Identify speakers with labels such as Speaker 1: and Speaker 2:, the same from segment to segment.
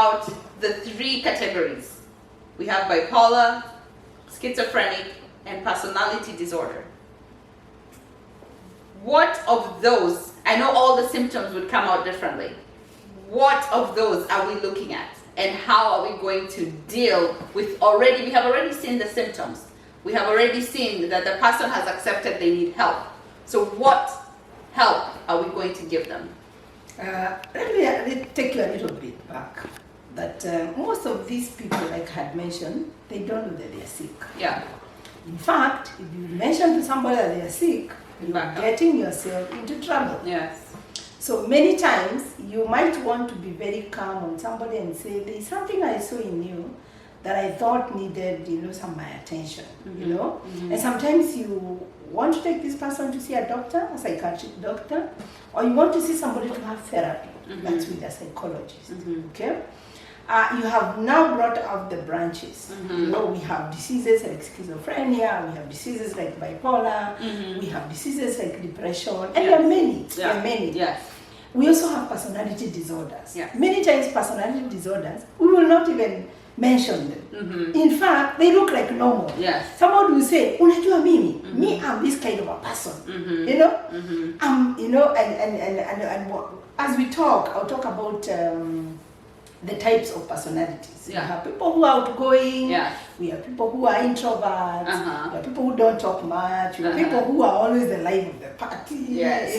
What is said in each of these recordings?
Speaker 1: about the three categories. We have bipolar, schizophrenic, and personality disorder. What of those, I know all the symptoms would come out differently. What of those are we looking at? And how are we going to deal with we have already seen the symptoms. We have already seen that the person has accepted they need help. So what help are we going to give them?
Speaker 2: Let me take you a little bit back. That most of these people, like I had mentioned, they don't know that they are sick.
Speaker 1: Yeah.
Speaker 2: In fact, if you mention to somebody that they are sick, you're getting yourself into trouble.
Speaker 1: Yes.
Speaker 2: So many times you might want to be very calm on somebody and say, there's something I saw in you that I thought needed, some of my attention, And sometimes you want to take this person to see a doctor, a psychiatric doctor, or you want to see somebody to have therapy. That's with a psychologist, okay? You have now brought out the branches. We have diseases like schizophrenia, we have diseases like bipolar, we have diseases like depression, and there are many. There are many.
Speaker 1: Yes.
Speaker 2: We also have personality disorders.
Speaker 1: Yes.
Speaker 2: Many times personality disorders, we will not even mention them. In fact, they look like normal.
Speaker 1: Yes.
Speaker 2: Someone will say, unajua mimi, me I'm this kind of a person. And as we talk, I'll talk about the types of personalities.
Speaker 1: Yeah.
Speaker 2: We have people who are outgoing,
Speaker 1: Yeah.
Speaker 2: we have people who are introverts, we have people who don't talk much, we have people who are always the life of the party,
Speaker 1: Yes.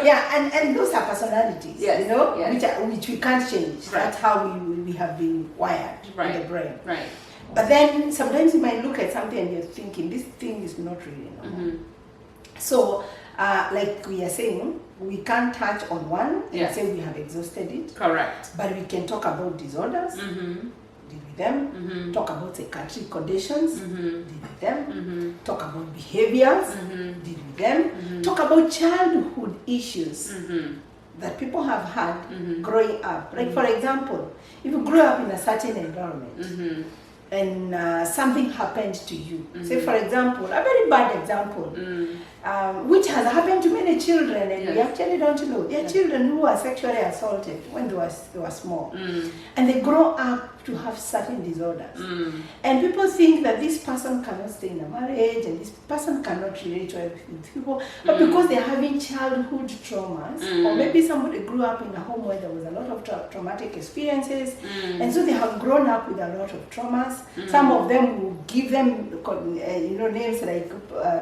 Speaker 2: Yeah, and those are personalities,
Speaker 1: Yes. Yes.
Speaker 2: which we can't change.
Speaker 1: Right.
Speaker 2: That's how we have been wired in the brain.
Speaker 1: Right.
Speaker 2: But then sometimes you might look at something and you're thinking, this thing is not really normal. So, like we are saying, we can't touch on one and say we have exhausted it.
Speaker 1: Correct.
Speaker 2: But we can talk about disorders, deal with them, talk about psychiatric conditions, deal with them, talk about behaviors, deal with them, talk about childhood issues that people have had growing up. Like for example, if you grew up in a certain environment, and something happened to you. Say for example, a very bad example, which has happened to many children, and we actually don't know. There are children who are sexually assaulted when they were small, and they grow up to have certain disorders. And people think that this person cannot stay in a marriage, and this person cannot relate well with people, but because they're having childhood traumas, or maybe somebody grew up in a home where there was a lot of traumatic experiences, and so they have grown up with a lot of traumas. Some of them will give them names like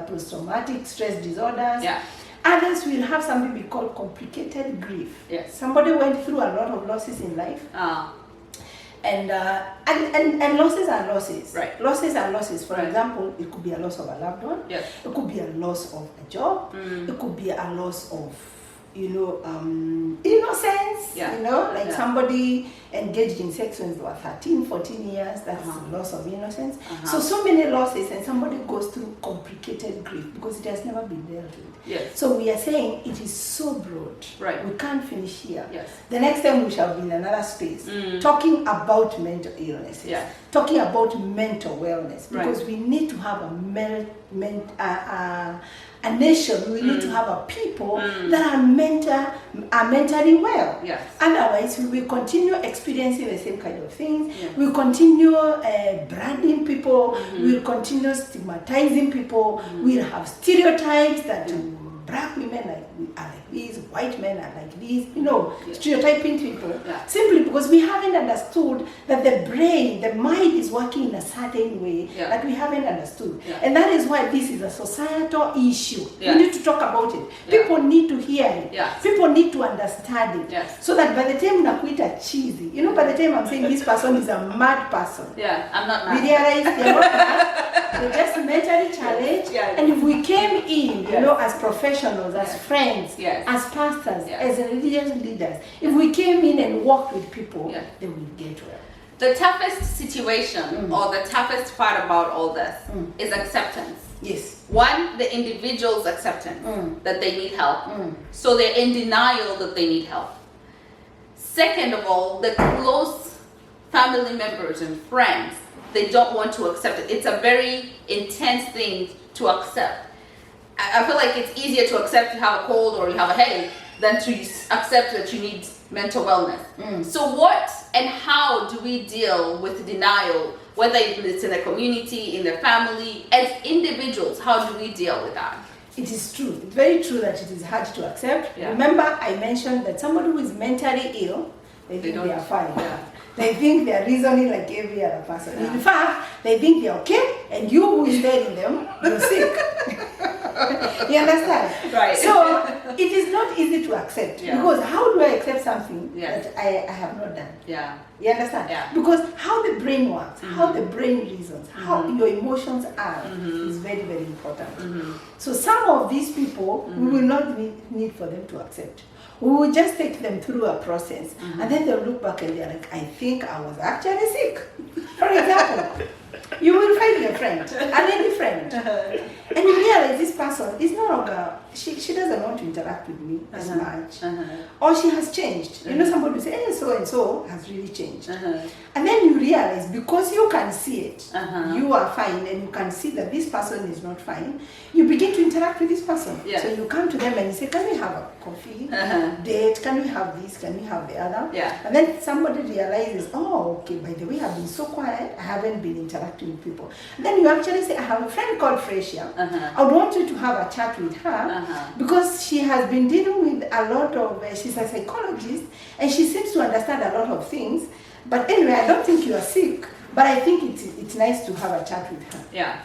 Speaker 2: post-traumatic stress disorders.
Speaker 1: Yeah.
Speaker 2: Others will have something we call complicated grief.
Speaker 1: Yes.
Speaker 2: Somebody went through a lot of losses in life. And losses are losses.
Speaker 1: Right.
Speaker 2: Losses are losses. For example, it could be a loss of a loved one.
Speaker 1: Yes.
Speaker 2: It could be a loss of a job. It could be a loss of innocence, somebody engaged in sex when they were 13, 14 years, that's loss of innocence. So many losses, and somebody goes through complicated grief because it has never been dealt with.
Speaker 1: Yes.
Speaker 2: So we are saying it is so broad.
Speaker 1: Right.
Speaker 2: We can't finish here.
Speaker 1: Yes.
Speaker 2: The next time we shall be in another space, talking about mental illnesses, talking about mental wellness, because we need to have a nation, we need to have a people that are mentally well.
Speaker 1: Yes.
Speaker 2: Otherwise, we will continue experiencing the same kind of things. We'll continue branding people. We'll continue stigmatizing people. We'll have stereotypes that black women are like this, white men are like this, stereotyping people. Simply because we haven't understood that the brain, the mind is working in a certain way that we haven't understood. And that is why this is a societal issue. We need to talk about it. People need to hear it. People need to understand it. So that by the time nakuita cheesy, by the time I'm saying this person is a mad person.
Speaker 1: I'm not mad.
Speaker 2: We realize they're not mad. They're just mentally challenged. And if we came in, as professionals, as friends, as pastors, as religious leaders, if we came in and worked with people, they will get well.
Speaker 1: The toughest situation or the toughest part about all this is acceptance.
Speaker 2: Yes.
Speaker 1: One, the individual's acceptance that they need help. So they're in denial that they need help. Second of all, the close family members and friends, they don't want to accept it. It's a very intense thing to accept. I feel like it's easier to accept you have a cold or you have a headache than to accept that you need mental wellness. So what and how do we deal with denial, whether it's in the community, in the family, as individuals? How do we deal with that?
Speaker 2: It is true. It's very true that it is hard to accept.
Speaker 1: Yeah.
Speaker 2: Remember, I mentioned that somebody who is mentally ill, they think they are fine.
Speaker 1: Yeah.
Speaker 2: They think they are reasoning like every other person.
Speaker 1: Yeah.
Speaker 2: In fact, they think they're okay, and you who is telling them, you're sick. You understand?
Speaker 1: Right.
Speaker 2: So it is not easy to accept, because how do I accept something that I have not done?
Speaker 1: Yeah.
Speaker 2: You understand?
Speaker 1: Yeah.
Speaker 2: Because how the brain works, how the brain reasons, how your emotions are is very, very important. So some of these people, we will not need for them to accept. We will just take them through a process, and then they'll look back and they're like, I think I was actually sick. For example, you will find your friend, an any friend, and you realize this person is no longer, she doesn't want to interact with me as much, or she has changed. You know, somebody will say, hey, so and so has really changed. And then you realize, because you can see it, you are fine, and you can see that this person is not fine, you begin to interact with this person.
Speaker 1: Yeah.
Speaker 2: So you come to them and you say, can we have a coffee, date, can we have this, can we have the other?
Speaker 1: Yeah.
Speaker 2: And then somebody realizes, oh, okay, by the way, I've been so quiet, I haven't been interacting with people. And then you actually say, I have a friend called Frecia. I would want you to have a chat with her, because she has been dealing with a lot of, she's a psychologist, and she seems to understand a lot of things. But anyway, I don't think you are sick, but I think it's nice to have a chat with her.
Speaker 1: Yeah.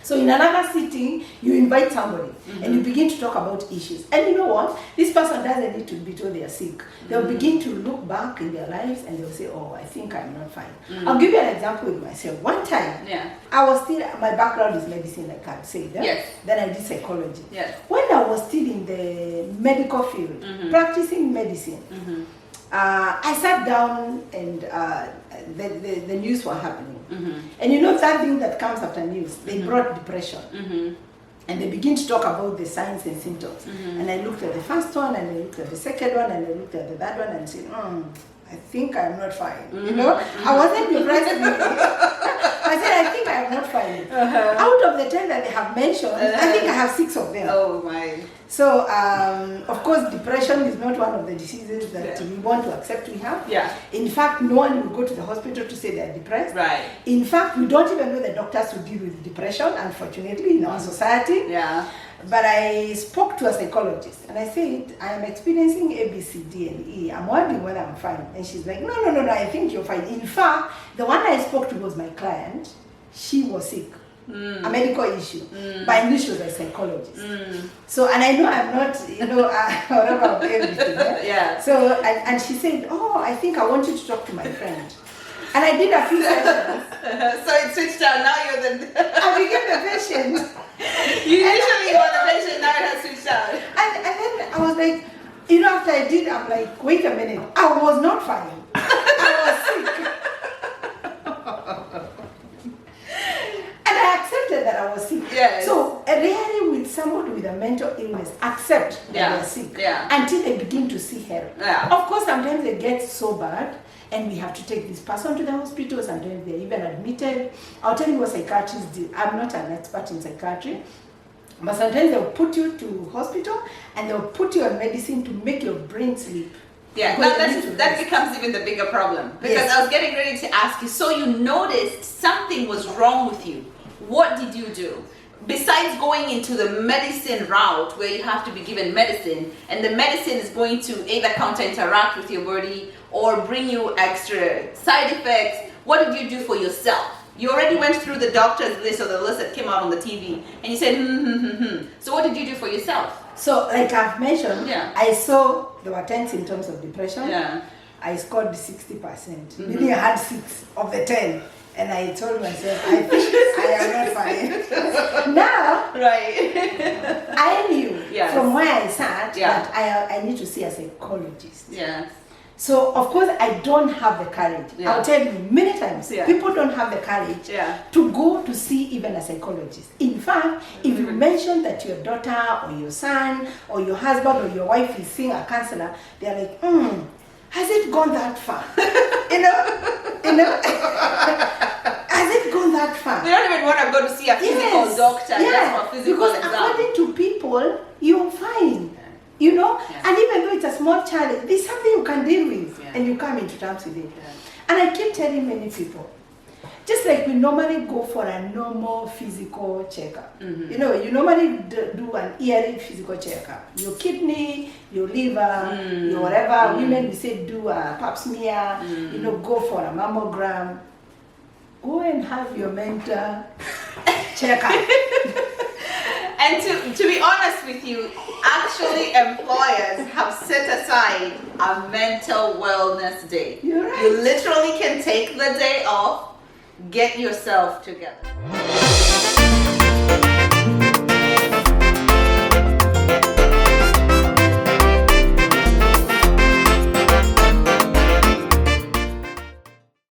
Speaker 2: So in another sitting, you invite somebody and you begin to talk about issues. And you know what? This person doesn't need to be told they are sick. They'll begin to look back in their lives and they'll say, oh, I think I'm not fine. I'll give you an example with myself. One time, I was still, my background is medicine, like I've said.
Speaker 1: Yes.
Speaker 2: Then I did psychology.
Speaker 1: Yes.
Speaker 2: When I was still in the medical field, practicing medicine, I sat down and the news were happening. And you know that thing that comes after news, they brought depression. And they begin to talk about the signs and symptoms. And I looked at the first one, and I looked at the second one, and I looked at the third one, and said, I think I'm not fine. You know, I wasn't depressed. I said, I think I am not fine. Out of the 10 that they have mentioned, I think I have 6 of them.
Speaker 1: Oh my.
Speaker 2: So, of course, depression is not one of the diseases that we want to accept we have. In fact, no one will go to the hospital to say they're depressed.
Speaker 1: Right.
Speaker 2: In fact, we don't even know the doctors who deal with depression, unfortunately, in our society. But I spoke to a psychologist and I said, I am experiencing A, B, C, D, and E. I'm wondering whether I'm fine. And she's like, no, I think you're fine. In fact, the one I spoke to was my client. She was sick. A medical issue. But I knew she was a psychologist. So, and I know I'm not, you know, whatever of everything. So, and she said, oh, I think I want you to talk to my friend. And I did a few sessions.
Speaker 1: So it switched out. Now you're the.
Speaker 2: I became the patient.
Speaker 1: You usually were the patient. Now it has switched out.
Speaker 2: And then I was like, you know, after I did, I'm like, wait a minute. I was not fine. I was sick. And I accepted that I was sick. So rarely will someone with a mental illness accept that they're sick until they begin to see help. Of course, sometimes they get so bad and we have to take this person to the hospital. Sometimes they're even admitted. I'll tell you what psychiatrists do. I'm not an expert in psychiatry, but sometimes they'll put you to hospital and they'll put you on medicine to make your brain sleep.
Speaker 1: Now that becomes even the bigger problem, because I was getting ready to ask you, so you noticed something was wrong with you. What did you do? Besides going into the medicine route where you have to be given medicine, and the medicine is going to either counter-interact with your body or bring you extra side effects, what did you do for yourself? You already went through the doctor's list or the list that came out on the TV, and you said, So what did you do for yourself?
Speaker 2: So, like I've mentioned, I saw there were 10 symptoms of depression. I scored 60%. Meaning I had 6 of the 10. And I told myself, I think I am not fine. Now, I knew from where I sat that I need to see a psychologist. So, of course, I don't have the courage. I'll tell you many times, people don't have the courage to go to see even a psychologist. In fact, if you mention that your daughter or your son or your husband or your wife is seeing a counselor, they're like, has it gone that far? you know, has it gone that far?
Speaker 1: They don't even want to go to see a physical doctor just for physical
Speaker 2: because
Speaker 1: exam.
Speaker 2: According to people, you're fine. You know,
Speaker 1: Yeah.
Speaker 2: and even though it's a small challenge, there's something you can deal with,
Speaker 1: Yeah.
Speaker 2: and you come into terms with it.
Speaker 1: Yeah.
Speaker 2: And I keep telling many people, just like we normally go for a normal physical checkup.
Speaker 1: Mhm.
Speaker 2: You know, you normally do an yearly physical checkup. Your kidney, your liver, your whatever. Women, we say do a pap smear. You know, go for a mammogram. Go and have your mental checkup.
Speaker 1: And to be honest with you, actually employers have set aside a mental wellness day.
Speaker 2: You're right.
Speaker 1: You literally can take the day off, get yourself together.